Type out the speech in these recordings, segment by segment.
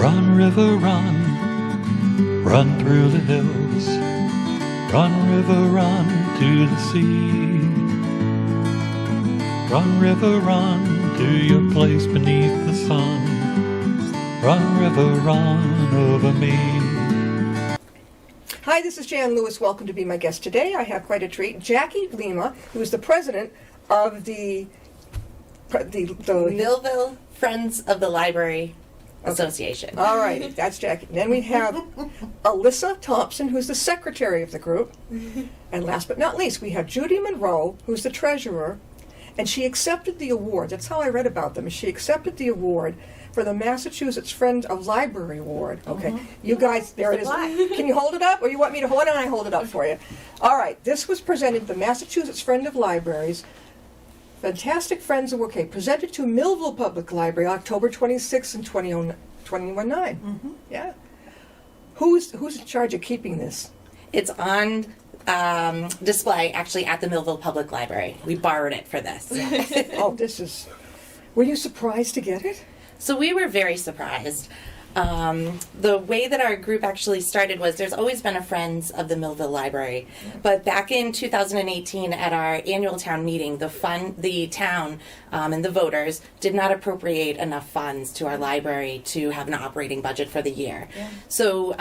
Run, river, run, run through the hills. Run, river, run to the sea. Run, river, run to your place beneath the sun. Run, river, run over me. Hi, this is Jan Lewis. Welcome to be my guest today. I have quite a treat. Jackie Lima, who is the president of the Millville Friends of the Library Association. All right, that's Jackie. Then we have Alyssa Thompson, who's the secretary of the group. And last but not least, we have Judy Monroe, who's the treasurer. And she accepted the award. That's how I read about them. She accepted the award for the Massachusetts Friend of Library Award. Okay, you guys, there it is. Can you hold it up, or you want me to hold it and I hold it up for you? All right, this was presented to the Massachusetts Friend of Libraries. Fantastic Friends of Okay, presented to Millville Public Library, October 26th and 2019. Yeah. Who's in charge of keeping this? It's on display actually at the Millville Public Library. We borrowed it for this. Oh, this is... Were you surprised to get it? So we were very surprised. The way that our group actually started was there's always been a Friends of the Millville Library, but back in 2018 at our annual town meeting, the town and the voters did not appropriate enough funds to our library to have an operating budget for the year. So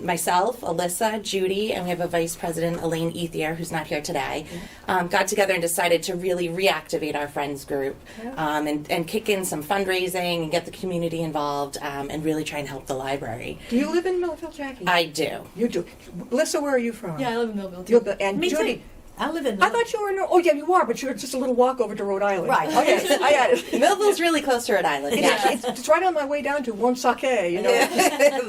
myself, Alyssa, Judy, and we have a vice president, Elaine Ethier, who's not here today, got together and decided to really reactivate our Friends group and kick in some fundraising and get the community involved and really try and help the library. Do you live in Millville, Jackie? I do. You do. Alyssa, where are you from? Yeah, I live in Millville too. And Me Judy? too. I live in I Millville. thought you were in... Oh, yeah, you are, but you're just a little walk over to Rhode Island. Right. Oh, yes, I got it. Millville's really close to Rhode Island. Yeah. It's right on my way down to Woonsocket, you know.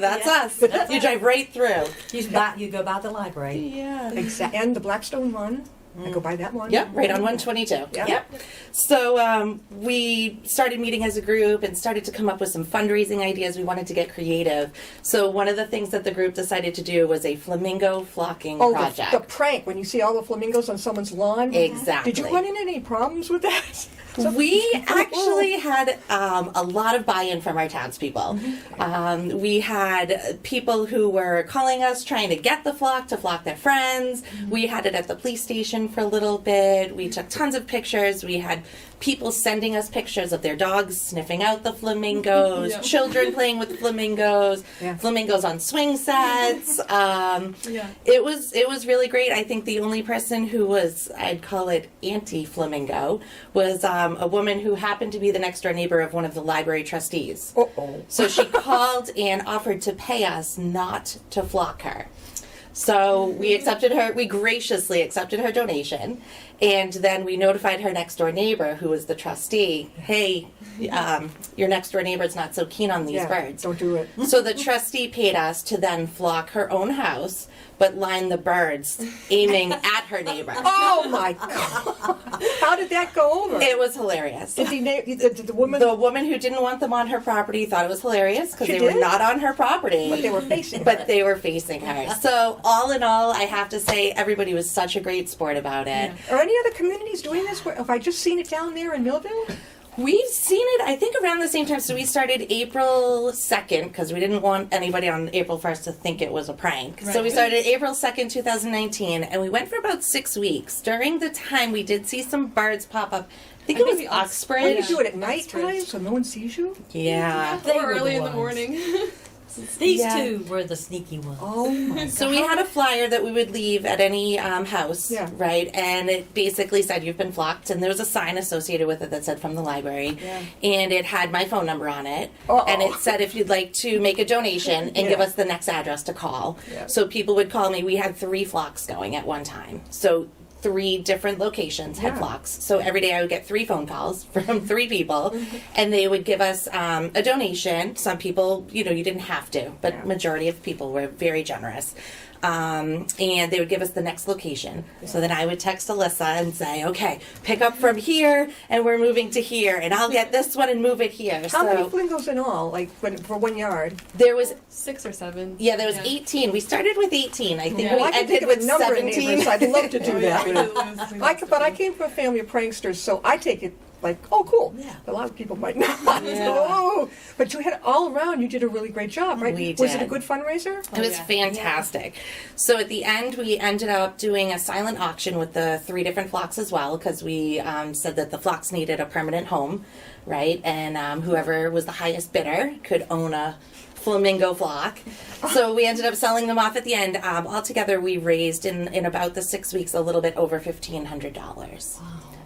That's us. You drive right through. You go by the library. Yeah. And the Blackstone Run. I go by that one. Yep, right on 122. Yep. So we started meeting as a group and started to come up with some fundraising ideas. We wanted to get creative. So one of the things that the group decided to do was a flamingo flocking project. The prank, when you see all the flamingos on someone's lawn. Exactly. Did you run into any problems with that? We actually had a lot of buy-in from our townspeople. We had people who were calling us trying to get the flock to flock their friends. We had it at the police station for a little bit. We took tons of pictures. We had people sending us pictures of their dogs sniffing out the flamingos, children playing with flamingos, flamingos on swing sets. It was really great. I think the only person who was, I'd call it anti-flamingo, was a woman who happened to be the next door neighbor of one of the library trustees. So she called and offered to pay us not to flock her. So we graciously accepted her donation, and then we notified her next door neighbor, who was the trustee, hey, your next door neighbor's not so keen on these birds. Don't do it. So the trustee paid us to then flock her own house, but line the birds aiming at her neighbor. Oh my God. How did that go over? It was hilarious. Did the woman... The woman who didn't want them on her property thought it was hilarious because She they were did? not on her property. But they were facing her. But they were facing her. So all in all, I have to say everybody was such a great sport about it. Are any other communities doing this? Have I just seen it down there in Millville? We've seen it, I think, around the same time. So we started April 2nd because we didn't want anybody on April 1st to think it was a prank. Right. So we started April 2nd, 2019, and we went for about 6 weeks. During the time, we did see some birds pop up. I think it was Oxbridge. When you do it at night time so no one sees you? Yeah. Or early in the morning. These two were the sneaky ones. Oh my God. So we had a flyer that we would leave at any house, right? And it basically said, you've been flocked. And there was a sign associated with it that said from the library. And it had my phone number on it. And it said, if you'd like to make a donation and give us the next address to call. So people would call me. We had 3 flocks going at one time. So 3 different locations had flocks. So every day I would get 3 phone calls from 3 people, and they would give us a donation. Some people, you didn't have to, but majority of people were very generous. And they would give us the next location. So then I would text Alyssa and say, okay, pick up from here, and we're moving to here, and I'll get this one and move it here. How many flamingos in all, for 1 yard? There was 6 or 7. Yeah, there was 18. We started with 18. I think Well, we I can ended think of with a number of 17. neighbors. I'd love to do that. Yeah, But I came from a family of pranksters, so I take it like, oh, cool. Yeah. A lot of people might not. Yeah. Oh, but you had all around, you did a really great job, right? We Was it a did. good fundraiser? It was yeah. fantastic. So at the end, we ended up doing a silent auction with the 3 different flocks as well, because we said that the flocks needed a permanent home, right? And whoever was the highest bidder could own a flamingo flock. So we ended up selling them off at the end. Altogether, we raised in about the 6 weeks a little bit over $1,500.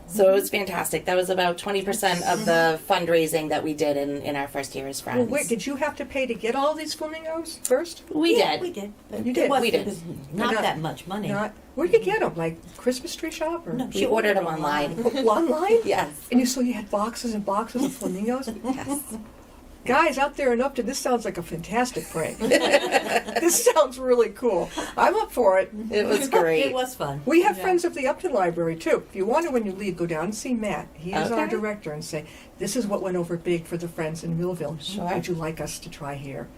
So it was fantastic. That was about 20% of the fundraising that we did in our first year as friends. Well, wait, did you have to pay to get all these flamingos first? We Yeah, did. we did. You did. Was, We did. It was not Not- that much money. Not. Where did you get them? Like Christmas tree shop or No, We ordered them online. online? Yes. And you had boxes and boxes of flamingos. Yes. Guys out there in Upton, this sounds like a fantastic prank. This sounds really cool. I'm up for it. It was great. It was fun. We have Yeah. friends of the Upton Library too. If you want to, when you leave, go down and see Matt. He is our Okay. director, and say, "This is what went over big for the friends in Millville. Sure. Would you like us to try here?"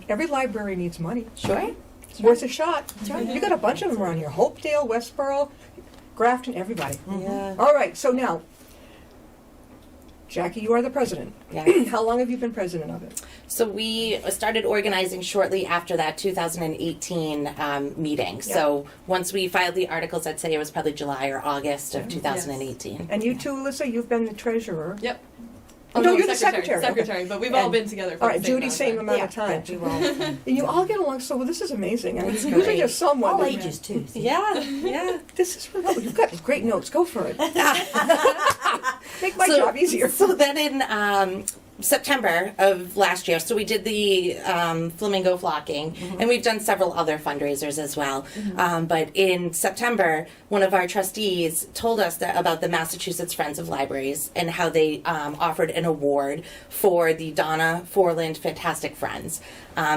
Every library needs money. Sure. It's worth a shot. You got a bunch of them around here: Hopedale, Westboro, Grafton, everybody. Yeah. All right. So now, Jackie, you are the president. Yeah. How long have you been president of it? So we started organizing shortly after that 2018 meeting. So once we filed the articles, I'd say it was probably July or August of 2018. And you too, Alyssa, you've been the treasurer. Yep. Oh, no, you're the secretary. Secretary, but we've all And- been together for All right, the same Judy, same amount amount of time. We were all, And you all get along so well. This is amazing. I mean, That's usually great. there's someone. all that- ages too. See? Yeah, yeah. This is really, you've got great notes. Go for it. Make my So- job easier. So then in September of last year, so we did the flamingo flocking, and we've done several other fundraisers as well. But in September, one of our trustees told us about the Massachusetts Friends of Libraries and how they offered an award for the Donna Forland Fantastic Friends.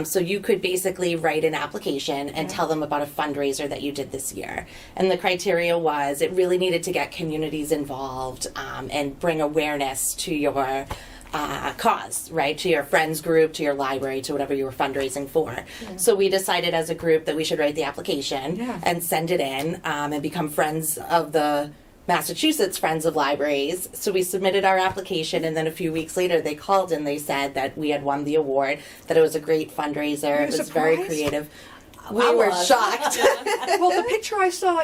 So you could basically write an application and tell them about a fundraiser that you did this year. And the criteria was it really needed to get communities involved and bring awareness to your cause, right? To your friends group, to your library, to whatever you were fundraising for. So we decided as a group that we should write the application Yeah. and send it in and become friends of the Massachusetts Friends of Libraries. So we submitted our application, and then a few weeks later they called and they said that we had won the award, that it was a great fundraiser. Were It you was very surprised? creative. We I were was. shocked. Well, the picture I saw,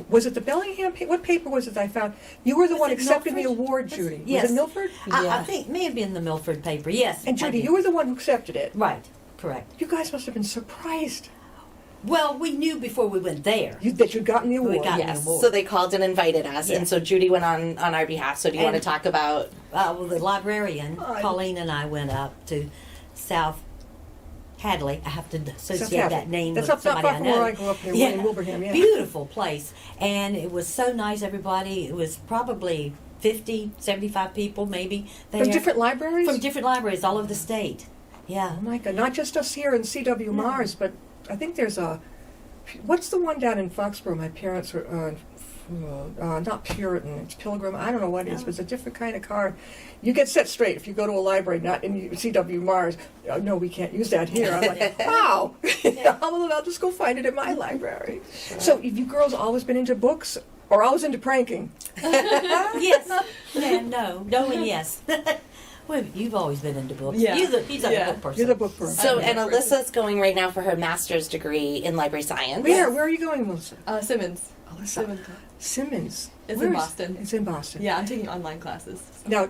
was it the Bellingham? What paper was it I found? You were the Was one it accepting the Milford? award, Judy. Yes. Was it Milford? I Yeah. think it may have been the Milford paper. Yes. And I Judy, did. you were the one who accepted it. Right. Correct. You guys must have been surprised Well, we knew before we went there. that you'd gotten the We award. got the Yes. award. So they called and invited us, Yeah. and so Judy went on our behalf. So do you want to And- talk about? Well, the librarian, Oh, Colleen, and I went up to South Hadley. I have to associate Hadley. that name That's with up not somebody far I from know. where I grew up in Wilbraham, yeah. Beautiful place. And it was so nice, everybody. It was probably 50, 75 people maybe there. From different libraries? From different libraries all over the state. Yeah. Oh my God, not just us here in CW Mars, but I think there's what's the one down in Foxborough? My parents were, not Puritan, it's Pilgrim, I don't know what it is, but it's a different kind of card. You get set straight if you go to a library, not in CW Mars. No, we can't use that here. I'm like, wow, I'll just go find it at my library. So have you girls always been into books or always into pranking? Yes. And no. No and yes. Well, you've always been into books. Yeah. He's a Yeah. book person. You're the book person. So and Alyssa's going right now for her master's degree in library science. Where are you going, Melissa? Simmons. Alyssa. Simmons. Simmons. It's Where in is- Boston. It's in Boston. Yeah, I'm taking online classes. so. Now,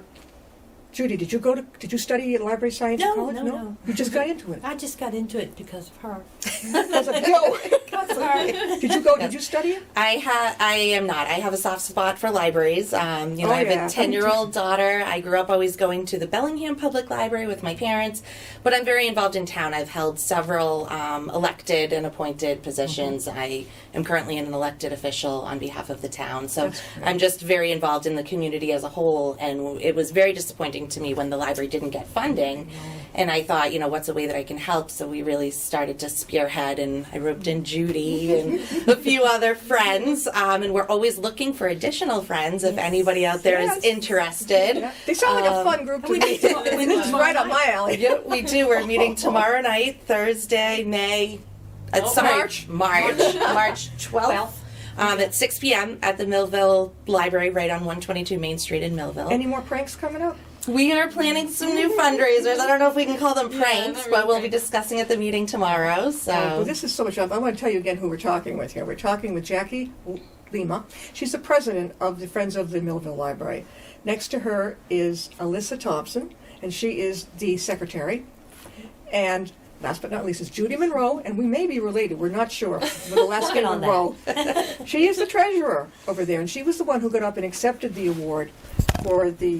Judy, did you study library science No, in college? no. You just got into it. I just got into it because of her. Because of you. Did you study it? I am not. I have a soft spot for libraries. I have yeah. a 10-year-old daughter. I grew up always going to the Bellingham Public Library with my parents, but I'm very involved in town. I've held several elected and appointed positions. I am currently an elected official on behalf of the town, so That's great. I'm just very involved in the community as a whole, and it was very disappointing to me when the library didn't get funding, and I thought, what's a way that I can help? So we really started to spearhead, and I roped in Judy and a few other friends, and we're always looking for additional friends if anybody out there Yes. is interested. They sound like a fun group to me. It's right up my alley. Yeah, we do. We're meeting tomorrow night, Thursday, May. March. March 12th. at 6 p.m. at the Millville Library right on 122 Main Street in Millville. Any more pranks coming up? We are planning some new fundraisers. I don't know if we can call them pranks, not really but we'll be pranks. discussing at the meeting tomorrow. So Well, this is so much fun. I want to tell you again who we're talking with here. We're talking with Jackie Lima. She's the president of the Friends of the Millville Library. Next to her is Alyssa Thompson, and she is the secretary. And last but not least is Judy Monroe, and we may be related. We're not sure. With Alaska Working on that. Monroe. She is the treasurer over there, and she was the one who got up and accepted the award for the,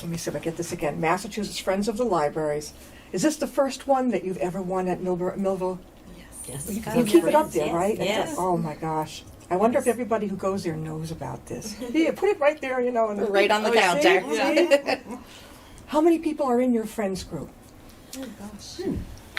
let me see if I get this again, Massachusetts Friends of the Libraries. Is this the first one that you've ever won at Millville? Yes. You keep it up there, Yes, right? Yes. Oh my gosh. I wonder if everybody who goes there knows about this. Yeah, put it right there, in the, right on the see? counter. See? How many people are in your friends group? Oh gosh.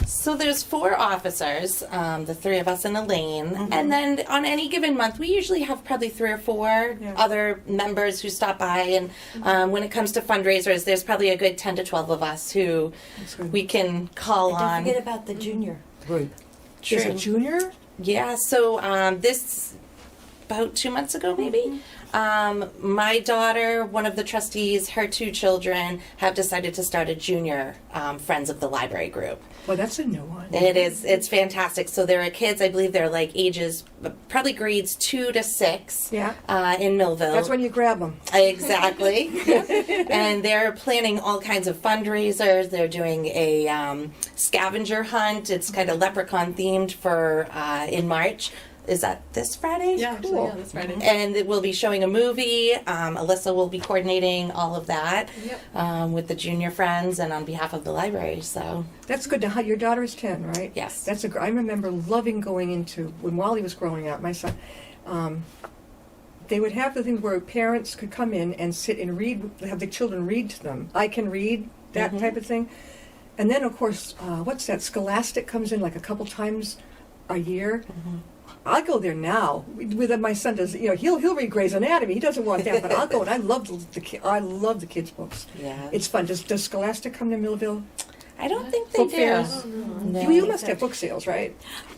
So there's 4 officers, the 3 of us and Elaine, and then on any given month we usually have probably 3 or 4 Yeah. other members who stop by. And when it comes to fundraisers, there's probably a good 10 to 12 of us who That's good. we can call And don't on. forget about the junior group. Is True. it junior? Yeah, so this about 2 months ago, maybe. My daughter, one of the trustees, her 2 children have decided to start a junior Friends of the Library group. Well, that's a new one. It's fantastic. So there are kids, I believe they're like ages, probably grades 2 to 6 Yeah. in Millville. That's when you grab them. Exactly. And they're planning all kinds of fundraisers. They're doing a scavenger hunt. It's kind of leprechaun themed for in March. Is that this Friday? Yeah, actually, Cool. yeah, this Friday. And we'll be showing a movie. Alyssa will be coordinating all of that Yep. with the junior friends and on behalf of the library. So That's good. Now, your daughter is 10, right? yes. That's I remember loving going into, when Wally was growing up, my son, they would have the things where parents could come in and sit and read, have the children read to them. I can read, that type of thing. And then, of course, what's that? Scholastic comes in like a couple times a year. I'll go there now. With my son does, he'll read Grey's Anatomy. He doesn't want that, but I'll go and I love the kids' books. Yeah. It's fun. Does Scholastic come to Millville? I don't think they Book do. fairs? No. You must have book sales, right?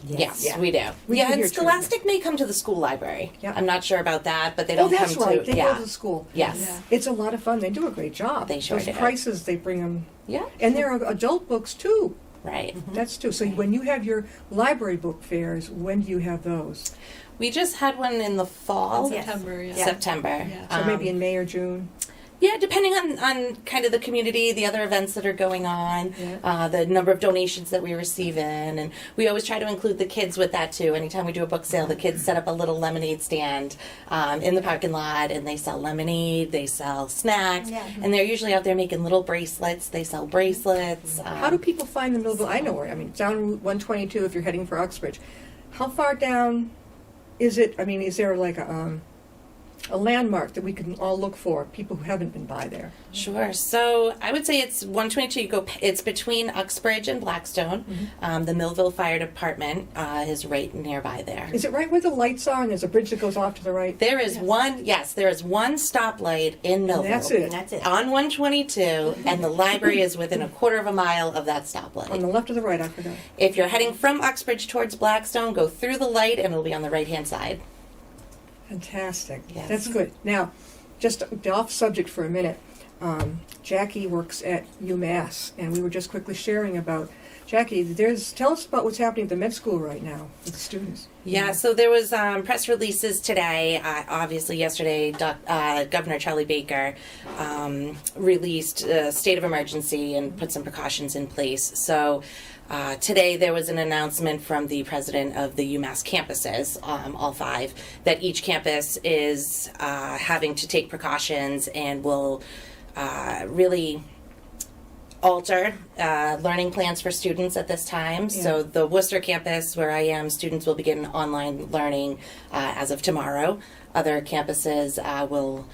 Yes, Yeah. we do. We yeah, do and here, too. Scholastic may come to the school library. Yeah. I'm not sure about that, but they Oh, don't that's come right. to. They yeah. go to school. Yes. Yeah. It's a lot of fun. They do a great job. They sure Those do. prices, they bring them. Yeah. And there are adult books, too. Right. That's too. So when you have your library book fairs, when do you have those? We just had one in the fall. Yes. September, yeah. September. Yeah. So maybe in May or June? Yeah, depending on kind of the community, the other events that are going on, Yeah. the number of donations that we receive in, and we always try to include the kids with that too. Anytime we do a book sale, the kids set up a little lemonade stand in the parking lot, and they sell lemonade, they sell snacks, Yeah. and they're usually out there making little bracelets. They sell bracelets. How do people find the Millville? I know where. I mean, down Route 122 if you're heading for Uxbridge. How far down is it? I mean, is there like a landmark that we can all look for, people who haven't been by there? Sure. So I would say it's 122. You go. It's between Uxbridge and Blackstone. The Millville Fire Department is right nearby there. Is it right where the lights are and there's a bridge that goes off to the right? There is one. Yes, there is one stoplight in Millville. That's it. That's it. On 122, and the library is within a quarter of a mile of that On stoplight. the left or the right? I forgot. If you're heading from Uxbridge towards Blackstone, go through the light, and it'll be on the right-hand side. Fantastic. Yes. That's good. Now, just off subject for a minute. Jackie works at UMass, and we were just quickly sharing about Jackie. Tell us about what's happening at the med school right now with the students. Yeah, so there was press releases today. Obviously, yesterday, Governor Charlie Baker released a state of emergency and put some precautions in place. So today there was an announcement from the president of the UMass campuses, all 5, that each campus is having to take precautions and will really alter learning plans for students at this time. Yeah. So the Worcester campus, where I am, students will begin online learning as of tomorrow. Other campuses will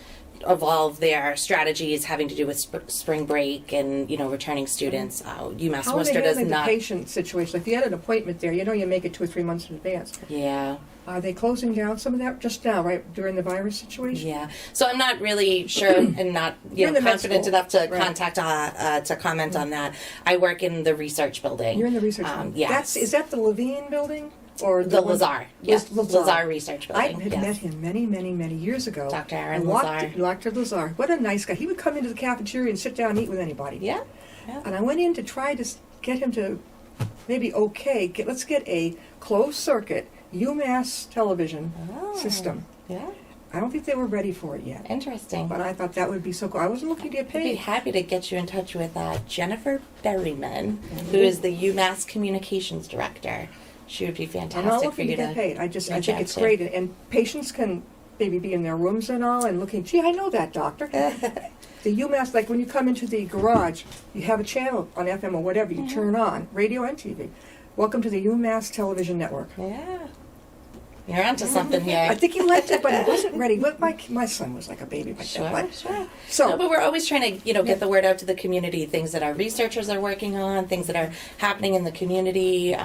evolve their strategies having to do with spring break and returning students. UMass How are Worcester they does handling the not. patient situation? If you had an appointment there, you make it 2 or 3 months in advance. Yeah. Are they closing down some of that just now, right, during the virus situation? Yeah, so I'm not really sure and not You're in the med confident school. enough to Right. to comment on that. I work in the research building. You're in the research room. Yes. Is that the Levine building? or The one- Lazar. Yes, Lazar. Lazar Research I Building. had Yes. met him many years ago. Dr. Aaron And walked- Lazar. Dr. Lazar. What a nice guy. He would come into the cafeteria and sit down and eat with anybody. Yeah. Yeah. And I went in to try to get him to maybe let's get a closed circuit UMass television Oh. system. Yeah. I don't think they were ready for it yet. Interesting. But I thought that would be so cool. I wasn't looking to get I'd be paid. happy to get you in touch with Jennifer Berryman, who is the UMass Communications Director. She would be I'm not fantastic for looking to you get to. paid. I think reach out it's to. great. And patients can maybe be in their rooms and all and looking, gee, I know that, doctor. The UMass, like when you come into the garage, you have a channel on FM or whatever, you turn on, radio and TV. Welcome to the UMass Television Network. Yeah. You're onto something here. I think he liked it, but he wasn't ready. But my son was like a baby back Sure, then. sure. So, No, but we're always trying to, get the word out to the community. Things that our researchers are working on, things that are happening in the community.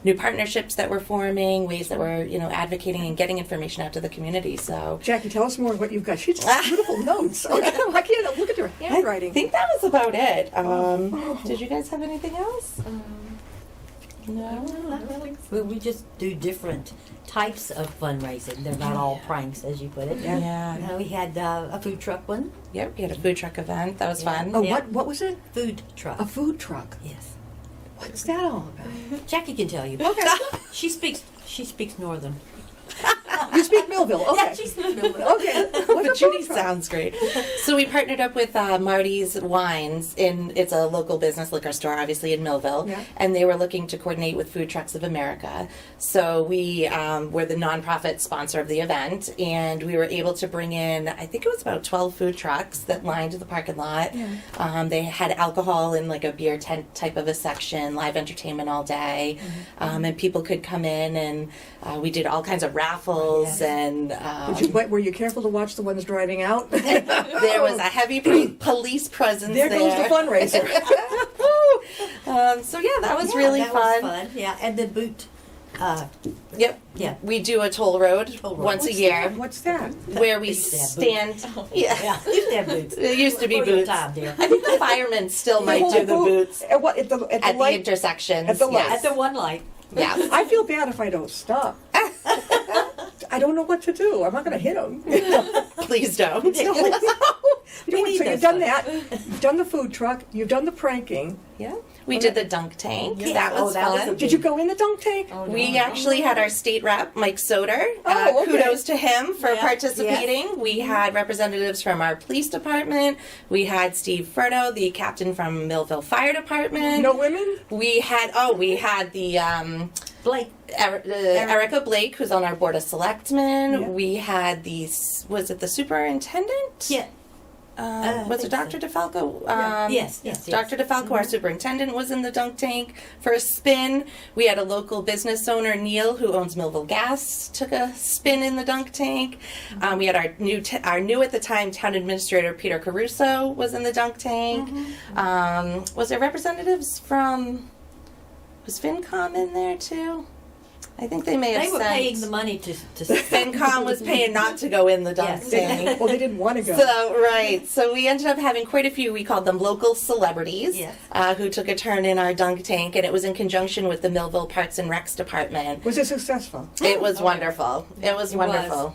New partnerships that we're forming, ways that we're, advocating and getting information out to the community. So Jackie, tell us more of what you've got. She's beautiful notes. I can't look at her handwriting. I think that was about it. Did you guys have anything else? No. Well, we just do different types of fundraising. They're not all pranks, as you put it. Yeah. We had a food truck one. Yep. We had a food truck event. That was fun. Oh, Yeah. what was it? Food truck. A food truck. Yes. What's that all about? Jackie can tell you. Okay. She speaks Northern. You speak Millville. Okay. Yeah, she speaks Northern. Okay. What's But a Judy food truck? sounds great. So we partnered up with Marty's Wines. It's a local business liquor store, obviously in Millville, Yeah. and they were looking to coordinate with Food Trucks of America. So we were the nonprofit sponsor of the event, and we were able to bring in, I think it was about 12 food trucks that lined the parking lot. Yeah. They had alcohol in like a beer tent type of a section, live entertainment all day, and people could come in, and we did all kinds of raffles and. Were you careful to watch the ones driving out? There was a heavy police presence There goes the fundraiser. So yeah, that was Yeah, really that fun. was fun. Yeah, and the boot. Yep. Yeah. We do a toll road Toll road. once a year What's that? where we Used to have stand. Yeah. Yeah, used to have boots. It used to be Before your boots. time, dear. I think the firemen still might do the boots At what? At the at the light? intersections. At the light. Yes. At the one light. Yeah. I feel bad if I don't stop. I don't know what to do. I'm not going to hit him. Please don't. So need you've those done funds. that. You've done the food truck. You've done the pranking. Yeah. We did the dunk tank. Yeah. That was that was fun. a Did you go in the dunk tank? We actually had our state rep, Mike Soder. Oh, okay. Kudos to him for Yeah, participating. We had representatives from our police department. We had Steve Furto, the captain from Millville Fire Department. No women? We had the Blake. Erica Blake, who's on our board of selectmen. Yeah. We had was it the superintendent? Yeah. Was I it think Dr. DeFalco? Yes, yes. Dr. DeFalco, our superintendent, was in the dunk tank for a spin. We had a local business owner, Neil, who owns Millville Gas, took a spin in the dunk tank. We had our new at the time town administrator, Peter Caruso, was in the dunk tank. Was there representatives from? Was FinCom in there too? I think they may have They were sent. paying the money to FinCom was paying not to go in the dunk Yes. tank. Well, they didn't want to go. So, right. So we ended up having quite a few, we called them local celebrities, Yes. who took a turn in our dunk tank, and it was in conjunction with the Millville Parks and Recs Department. Was it successful? It was wonderful. It was wonderful.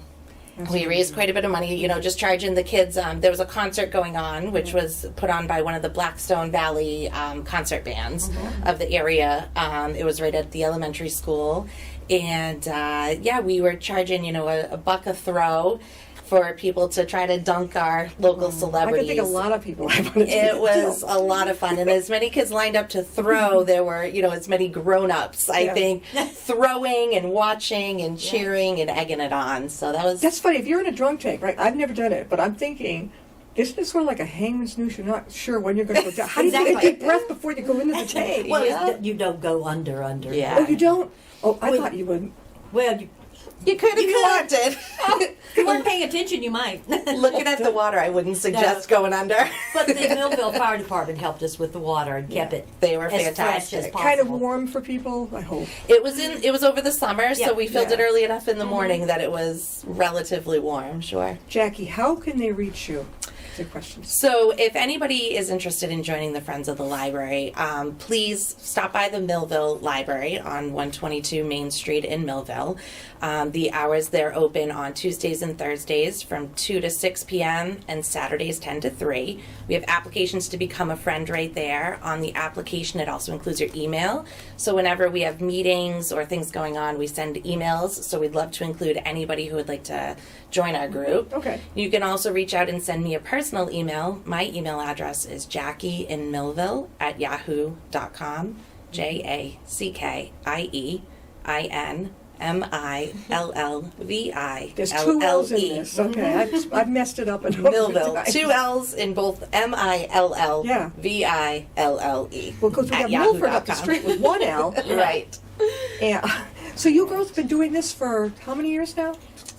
We raised quite a bit of money, just charging the kids. There was a concert going on, which was put on by one of the Blackstone Valley concert bands of the area. It was right at the elementary school. And, we were charging, a buck a throw for people to try to dunk our local I celebrities. could think a lot of people I wanted to It was a lot of fun, and as many kids lined up to throw, there were, as many grown-ups, I Yeah. think, throwing and watching and cheering and egging it on. So that was... That's funny. If you're in a drunk tank, right? I've never done it, but I'm thinking, isn't it sort of like a hangman's noose? You're not sure when you're going to go down. How do you take a Exactly. deep breath before you go into the tank? Well, Yeah. you don't go under. Yeah. Oh, you don't? Oh, I Well, thought you would. Well, You could if you wanted. if you weren't paying attention, you might. Looking at the water, I wouldn't suggest going under. But the Millville Fire Department helped us with the water and kept it They were as fresh as fantastic. possible. Kind of warm for people, I hope. It was over the summer, so Yeah. we filled it Yeah. early enough in the morning that it was relatively warm, sure. Jackie, how can they reach you? Good questions. So if anybody is interested in joining the Friends of the Library, please stop by the Millville Library on 122 Main Street in Millville. The hours they're open on Tuesdays and Thursdays from 2 to 6 p.m. and Saturdays 10 to 3. We have applications to become a friend right there. On the application, it also includes your email. So whenever we have meetings or things going on, we send emails. So we'd love to include anybody who would like to join our group. Okay. You can also reach out and send me a personal email. My email address is jackieinmillville@yahoo.com. JACKIEINMILLVILLE. There's 2 L's in this. Okay, I've messed it up enough. Millville. times. 2 L's in both MILLVILLE. Well, because we have Milford up the street with 1 L. Right. Yeah. So you girls have been doing this for how many years now?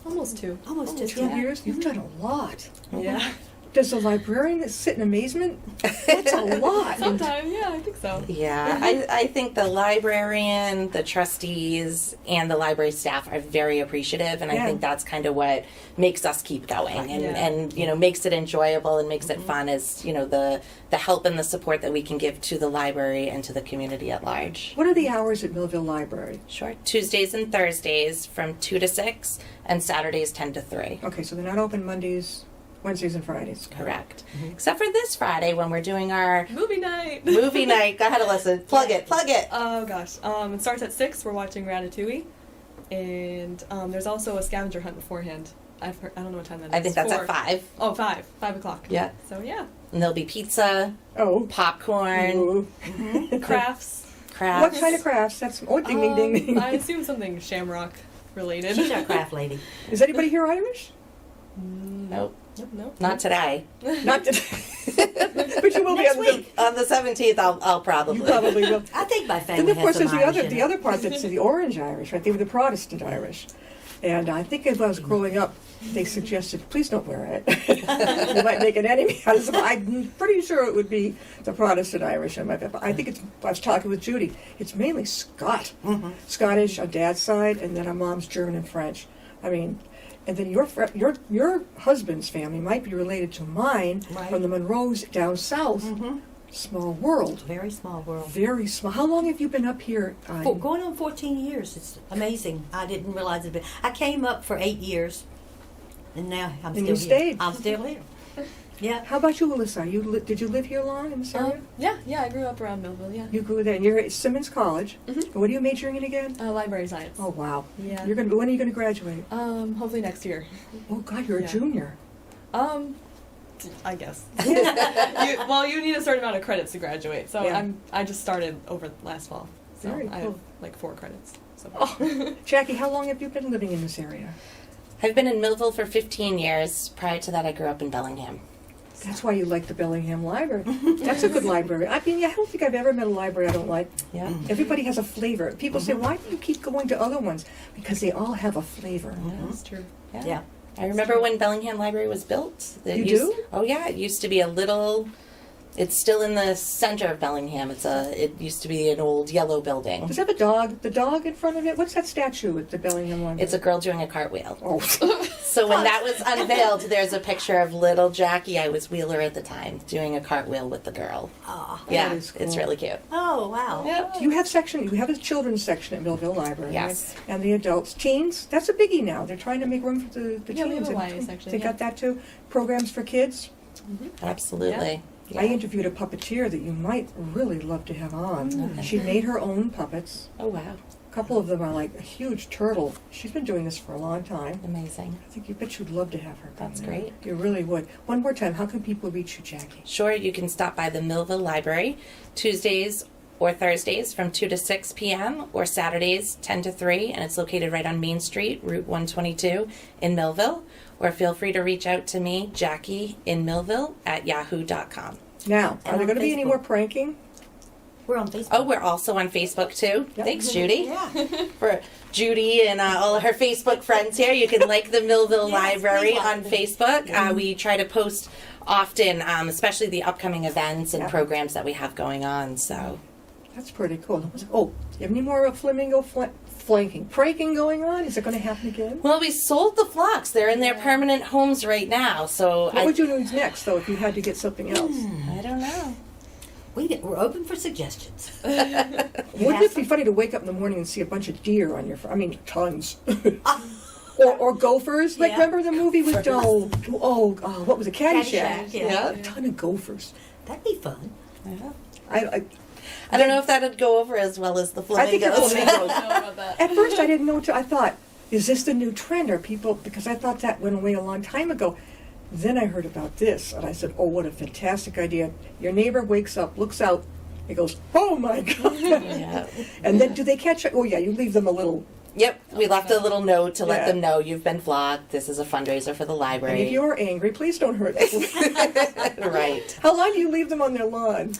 Almost 2. Almost just 2 years? You've done a lot. Yeah. Does the librarian sit in amazement? That's a lot. Sometimes, yeah, I think so. Yeah, I think the librarian, the trustees, and the library staff are very appreciative, and I Yeah. think that's kind of what makes us keep going, and, Yeah. and you know, makes it enjoyable and makes it fun is, you know, the help and the support that we can give to the library and to the community at large. What are the hours at Millville Library? Sure. Tuesdays and Thursdays from 2 to 6, and Saturdays 10 to 3. Okay, so they're not open Mondays, Wednesdays, and Fridays. Correct. Except for this Friday when we're doing our Movie night. movie night. Go ahead, Alyssa. Plug it. Oh gosh. It starts at 6. We're watching Ratatouille, and there's also a scavenger hunt beforehand. I don't know what time that is. I think that's 4. at 5. Oh, 5 o'clock. Yeah. So yeah, And there'll be pizza, Oh. popcorn, Ooh. crafts. crafts. What kind of crafts? That's ding ding ding ding. I assume something Shamrock related. She's our craft lady. Is anybody here Irish? Nope, Nope. not today. Not today. But you will Next be week. On the 17th, I'll probably. You probably will. I think my family Then of course has there's some the Irish in other it. part that's the Orange Irish, right? They were the Protestant Irish. And I think as I was growing up, they suggested, please don't wear it. You might make an enemy out of it. I'm pretty sure it would be the Protestant Irish. I think it's, I was talking with Judy, it's mainly Scottish on Dad's side, and then our mom's German and French. I mean, and then your husband's family might be related to mine Right. from the Monroes down south. Small world. Very small world. Very small. How long have you been up here? Going on 14 years. It's amazing. I didn't realize it. I came up for 8 years, and now I'm still you here. stayed. I'm still here. Yeah. How about you, Alyssa? Did you live here long in this area? Yeah, I grew up around Millville. Yeah. You grew there. And you're at Simmons College. Mhm. What are you majoring in again? Library science. Oh wow. Yeah. When are you going to graduate? Hopefully next year. Oh God, you're a Yeah. junior. I guess. You need a certain amount of credits to graduate. So Yeah. I just started over last fall. So Very I have cool. like 4 credits. So. Oh, Jackie, how long have you been living in this area? I've been in Millville for 15 years. Prior to that, I grew up in Bellingham. That's why you like the Bellingham Library. That's a good library. I mean, I don't think I've ever met a library I don't like. Yeah. Everybody has a flavor. People say, why do you keep going to other ones? Because they all have a flavor. That's true. Yeah. I remember when Bellingham Library was built. You do? Oh yeah, it used to be a little. It's still in the center of Bellingham. It used to be an old yellow building. Does it have a dog? The dog in front of it? What's that statue at the Bellingham Library? It's a girl doing a cartwheel. Oh. So when that was unveiled, there's a picture of little Jackie. I was Wheeler at the time, doing a cartwheel with the girl. Oh. Yeah, is cool. it's really cute. Oh, wow. Yeah. You have a children's section at Millville Library, Yes. right? And the adults. Teens, that's a biggie now. They're trying to make room for the Yeah, we teens. have a And YA section, They yeah. got that too. Programs for kids. Absolutely. I interviewed a puppeteer that you might really love to have on. Okay. She made her own puppets. Oh wow, A couple of them are like a huge turtle. She's been doing this for a long time. amazing. I think you bet you'd love to have her. come That's in. great. You really would. One more time, how can people reach you, Jackie? Sure, you can stop by the Millville Library Tuesdays or Thursdays from 2 to 6 p.m. or Saturdays 10 to 3, and it's located right on Main Street, Route 122 in Millville. Or feel free to reach out to me, JackieInMillville@yahoo.com. Now, And are there on going to be any Facebook. more pranking? We're on Facebook. Oh, we're also on Facebook too. Yep. Thanks, Judy. Yeah. For Judy and all of her Facebook friends here, you can like the Millville Yes, Library please like on them. Facebook. We try to post often, especially the upcoming events and Yep. programs that we have going on. So That's pretty cool. Oh, you have any more flamingo flanking, pranking going on? Is it going to happen again? Well, we sold the flocks. They're in their permanent homes right now. So What would you do next, though, if you had to get something else? I don't know. We're open for suggestions. Wouldn't it be funny to wake up in the morning and see a bunch of deer on your tons. Or gophers. Like, Yeah. remember the movie with, what was it, Caddyshack? Caddyshack, yeah. A ton of gophers. That'd be fun. I don't know if that'd go over as well as the I think the flamingos. I flamingos. don't know about that. At first, I didn't know. I thought, is this the new trend? Are people? Because I thought that went away a long time ago. Then I heard about this, and I said, "Oh, what a fantastic idea!" Your neighbor wakes up, looks out, he goes, "Oh my God!" Yeah. And then, do they catch it? Oh yeah, you leave them a little. Yep, we left a little note to let Yeah. them know you've been flocked. This is a fundraiser for the And library. if you're angry, please don't hurt them. Right. How long do you leave them on their lawn?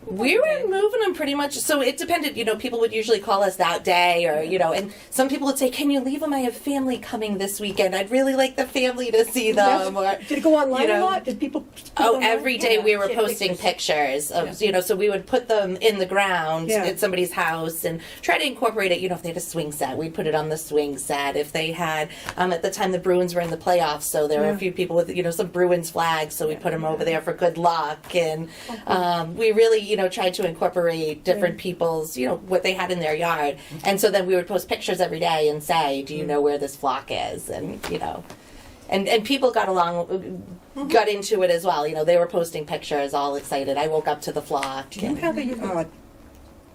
We were moving them pretty much. So it depended. People would usually call us that day, or and some people would say, "Can you leave them? I have family coming this weekend. I'd really like the family to see them." Or, Did it go online you a know. lot? Did people? put it Oh, online? every day we were Yeah, posting pictures of, so we would put them in the ground Yeah. at somebody's house and try to incorporate it. If they had a swing set, we'd put it on the swing set. If they had, at the time the Bruins were in the playoffs, so there were a few people with, some Bruins flags, so we put them over there for good luck. And we really, tried to incorporate different people's, what they had in their yard. And so then we would post pictures every day and say, do you know where this flock is? And, and people got into it as well. They were posting pictures, all excited. I woke up to the flock. Do you have a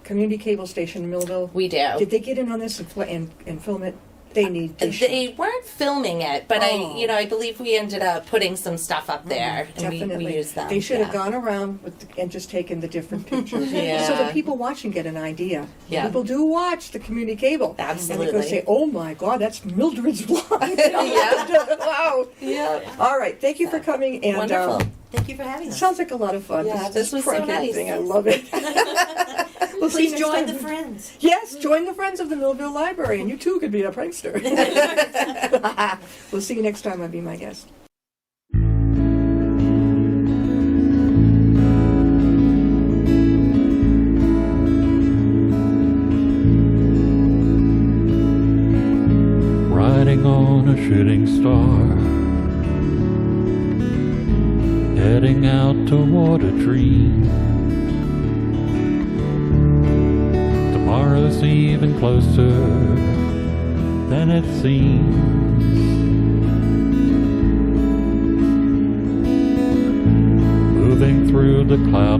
community cable station in Millville? We do. Did they get in on this and film it? They should. They weren't filming it, but Oh. I believe we ended up putting some stuff up there, and Definitely. we used them. They should have yeah. gone around and just taken the different pictures. Yeah. So the people watching get an idea. Yeah. People do watch the community cable. Absolutely. And they go say, "Oh my God, that's Mildred's vlog." Yeah. Wow. Yeah. All right. Thank you for coming. And Wonderful. Thank you for having us. sounds like a lot of fun. Yeah, this was so pranking nice. thing. I love it. We'll see you Please next join time. the friends. Yes, join the Friends of the Millville Library, and you too could be a prankster. We'll see you next time on Be My Guest. Riding on a shooting star, heading out toward a dream. Tomorrow's even closer than it seems. Moving through the cloud